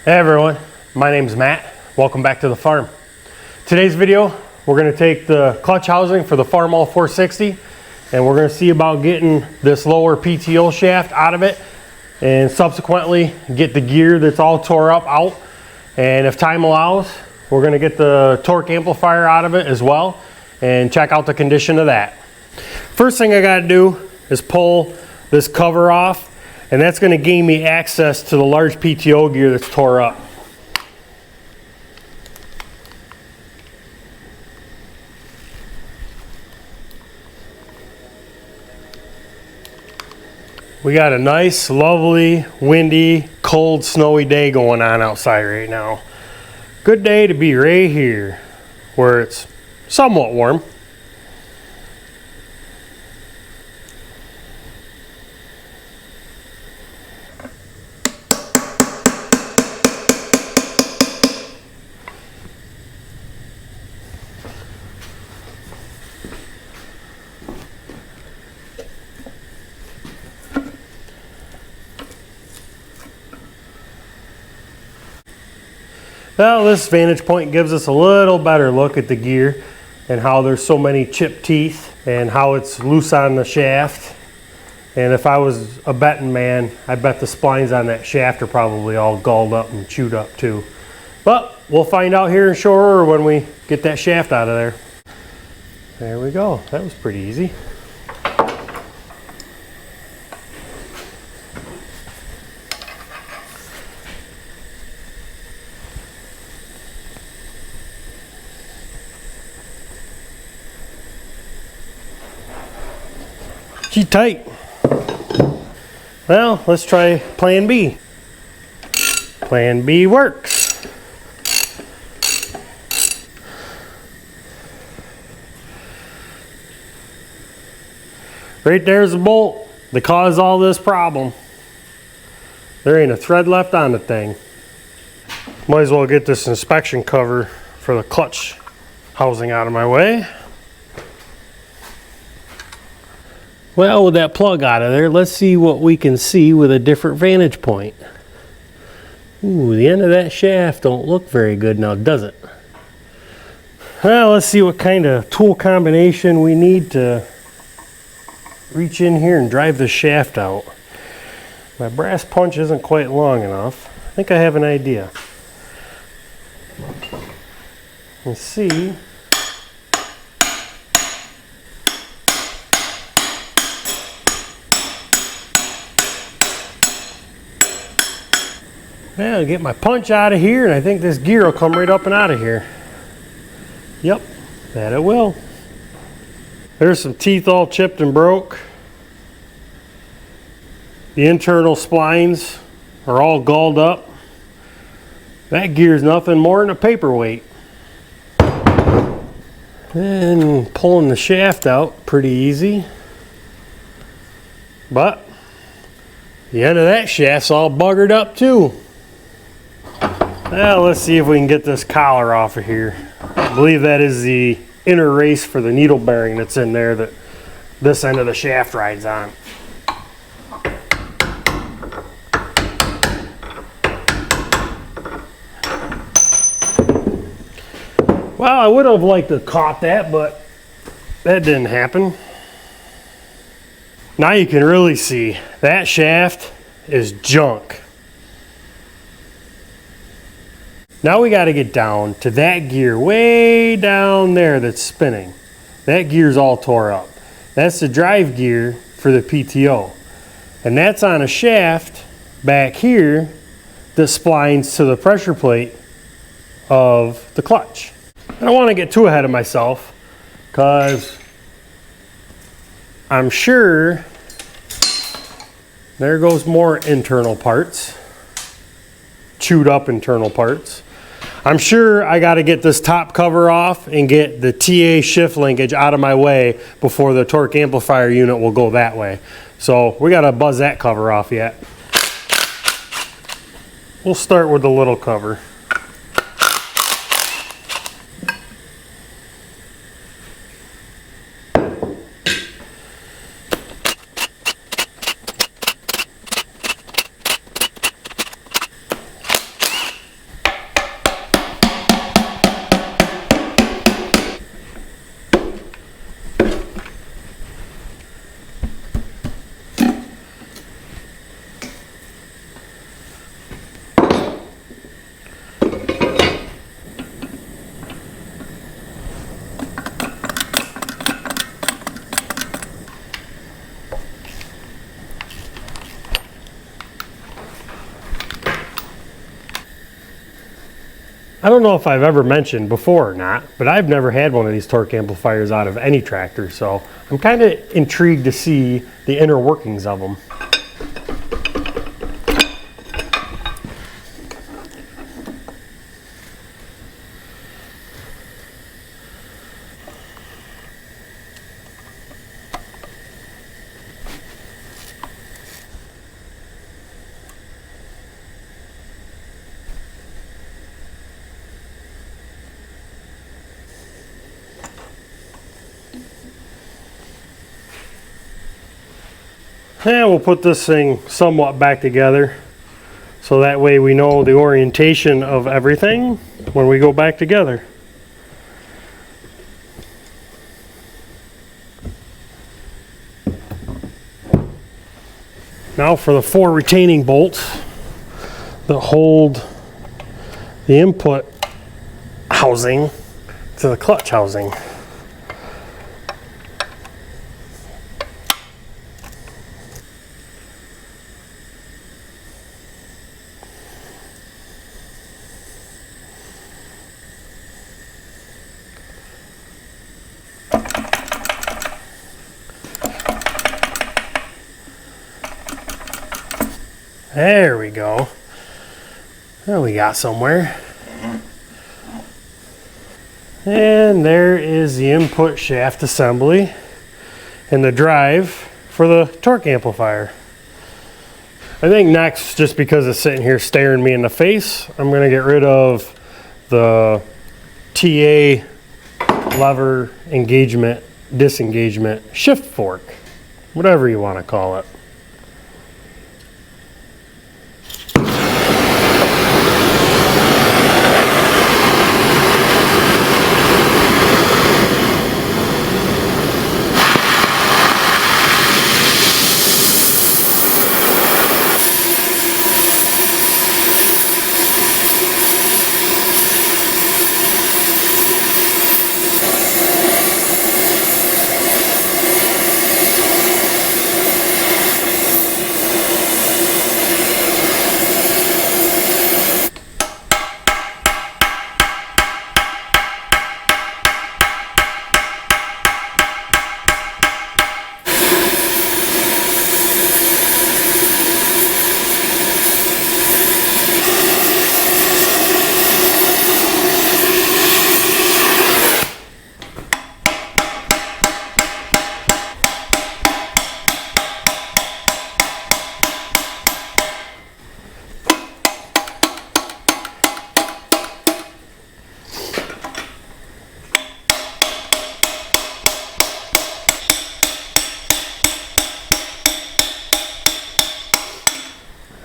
Hey everyone, my name's Matt. Welcome back to the farm. Today's video, we're going to take the clutch housing for the Farmall 460 and we're going to see about getting this lower PTO shaft out of it and subsequently get the gear that's all tore up out. And if time allows, we're going to get the torque amplifier out of it as well and check out the condition of that. First thing I got to do is pull this cover off, and that's going to gain me access to the large PTO gear that's tore up. We got a nice, lovely, windy, cold, snowy day going on outside right now. Good day to be right here where it's somewhat warm. Well, this vantage point gives us a little better look at the gear and how there's so many chipped teeth and how it's loose on the shaft. And if I was a betting man, I bet the splines on that shaft are probably all galled up and chewed up too. But we'll find out here in short order when we get that shaft out of there. There we go. That was pretty easy. She's tight. Well, let's try plan B. Plan B works. Right there's the bolt that caused all this problem. There ain't a thread left on the thing. Might as well get this inspection cover for the clutch housing out of my way. Well, with that plug out of there, let's see what we can see with a different vantage point. Ooh, the end of that shaft don't look very good now, does it? Well, let's see what kind of tool combination we need to reach in here and drive the shaft out. My brass punch isn't quite long enough. I think I have an idea. Let's see. Well, I'll get my punch out of here and I think this gear will come right up and out of here. Yep, that it will. There's some teeth all chipped and broke. The internal splines are all galled up. That gear is nothing more than a paperweight. And pulling the shaft out, pretty easy. But the end of that shaft's all buggered up too. Well, let's see if we can get this collar off of here. I believe that is the inner race for the needle bearing that's in there that this end of the shaft rides on. Well, I would have liked to have caught that, but that didn't happen. Now you can really see that shaft is junk. Now we got to get down to that gear way down there that's spinning. That gear's all tore up. That's the drive gear for the PTO. And that's on a shaft back here that splines to the pressure plate of the clutch. I don't want to get too ahead of myself because I'm sure there goes more internal parts, chewed up internal parts. I'm sure I got to get this top cover off and get the TA shift linkage out of my way before the torque amplifier unit will go that way. So we got to buzz that cover off yet. We'll start with the little cover. I don't know if I've ever mentioned before or not, but I've never had one of these torque amplifiers out of any tractor, so I'm kind of intrigued to see the inner workings of them. And we'll put this thing somewhat back together so that way we know the orientation of everything when we go back together. Now for the 4 retaining bolts that hold the input housing to the clutch housing. There we go. Well, we got somewhere. And there is the input shaft assembly and the drive for the torque amplifier. I think next, just because it's sitting here staring me in the face, I'm going to get rid of the TA lever engagement, disengagement, shift fork, whatever you want to call it.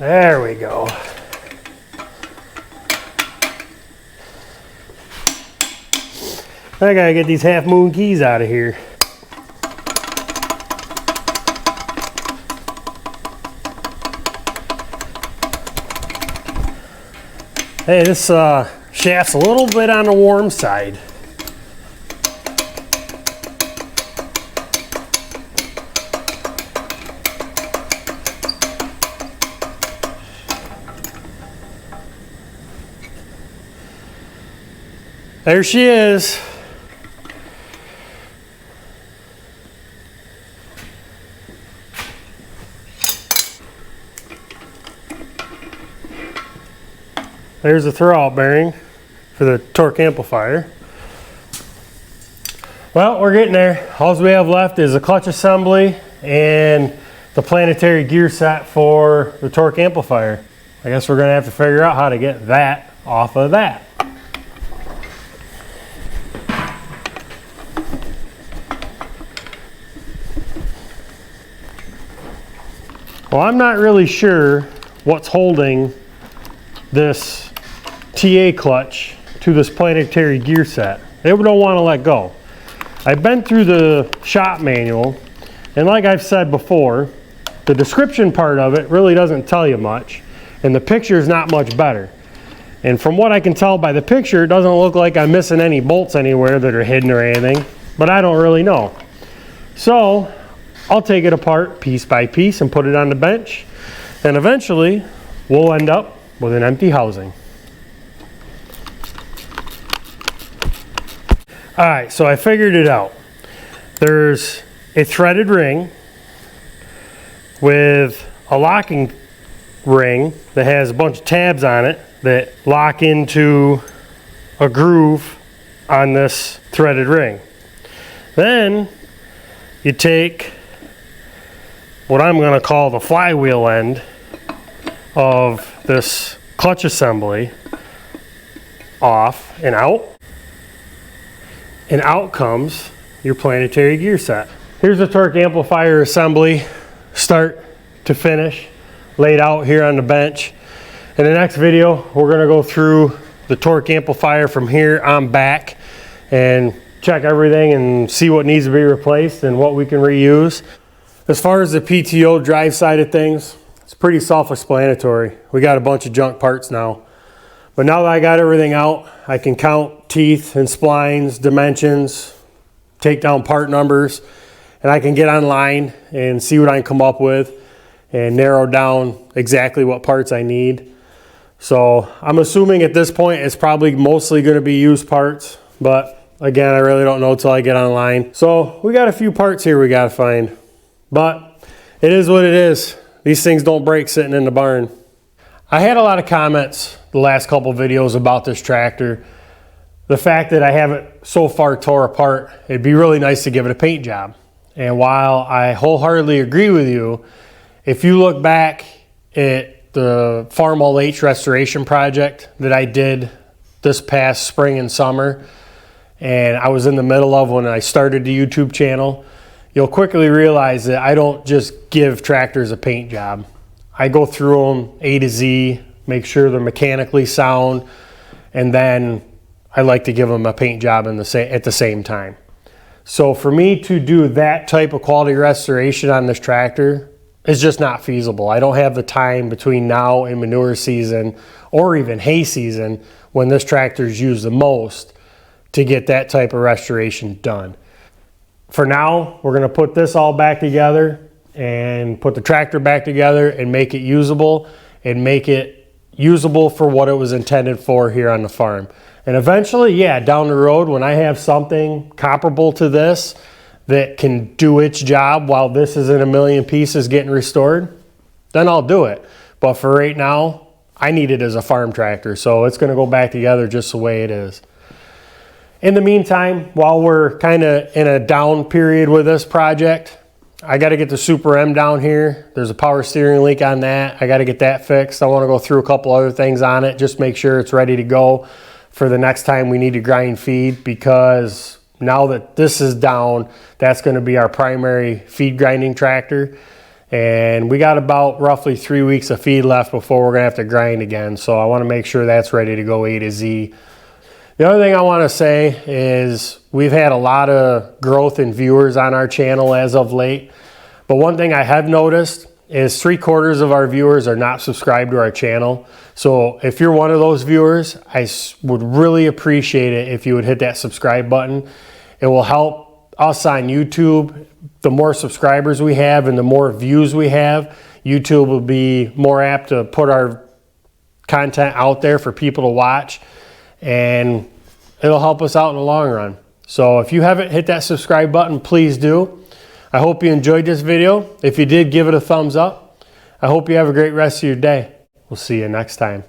There we go. I gotta get these half moon keys out of here. Hey, this shaft's a little bit on the warm side. There she is. There's the throwout bearing for the torque amplifier. Well, we're getting there. All we have left is a clutch assembly and the planetary gear set for the torque amplifier. I guess we're going to have to figure out how to get that off of that. Well, I'm not really sure what's holding this TA clutch to this planetary gear set. They don't want to let go. I've been through the shop manual, and like I've said before, the description part of it really doesn't tell you much, and the picture is not much better. And from what I can tell by the picture, it doesn't look like I'm missing any bolts anywhere that are hidden or anything, but I don't really know. So I'll take it apart piece by piece and put it on the bench, and eventually we'll end up with an empty housing. All right, so I figured it out. There's a threaded ring with a locking ring that has a bunch of tabs on it that lock into a groove on this threaded ring. Then you take what I'm going to call the flywheel end of this clutch assembly off and out. And out comes your planetary gear set. Here's the torque amplifier assembly, start to finish, laid out here on the bench. In the next video, we're gonna go through the torque amplifier from here on back and check everything and see what needs to be replaced and what we can reuse. As far as the PTO drive side of things, it's pretty self-explanatory. We got a bunch of junk parts now. But now that I got everything out, I can count teeth and splines, dimensions, take down part numbers, and I can get online and see what I can come up with and narrow down exactly what parts I need. So I'm assuming at this point it's probably mostly going to be used parts, but again, I really don't know until I get online. So we got a few parts here we got to find, but it is what it is. These things don't break sitting in the barn. I had a lot of comments the last couple videos about this tractor. The fact that I have it so far tore apart, it'd be really nice to give it a paint job. And while I wholeheartedly agree with you, if you look back at the Farmall H restoration project that I did this past spring and summer, and I was in the middle of when I started the YouTube channel, you'll quickly realize that I don't just give tractors a paint job. I go through them A to Z, make sure they're mechanically sound, and then I like to give them a paint job at the same time. So for me to do that type of quality restoration on this tractor is just not feasible. I don't have the time between now and manure season or even hay season when this tractor is used the most to get that type of restoration done. For now, we're going to put this all back together and put the tractor back together and make it usable for what it was intended for here on the farm. And eventually, yeah, down the road, when I have something comparable to this that can do its job while this is in a million pieces getting restored, then I'll do it. But for right now, I need it as a farm tractor, so it's going to go back together just the way it is. In the meantime, while we're kind of in a down period with this project, I got to get the Super M down here. There's a power steering leak on that. I got to get that fixed. I want to go through a couple other things on it, just make sure it's ready to go for the next time we need to grind feed, because now that this is down, that's going to be our primary feed grinding tractor. And we got about roughly 3 weeks of feed left before we're going to have to grind again. So I want to make sure that's ready to go A to Z. The other thing I want to say is we've had a lot of growth in viewers on our channel as of late. But one thing I have noticed is 3/4 of our viewers are not subscribed to our channel. So if you're one of those viewers, I would really appreciate it if you would hit that subscribe button. It will help us on YouTube. The more subscribers we have and the more views we have, YouTube will be more apt to put our content out there for people to watch, and it'll help us out in the long run. So if you haven't hit that subscribe button, please do. I hope you enjoyed this video. If you did, give it a thumbs up. I hope you have a great rest of your day. We'll see you next time.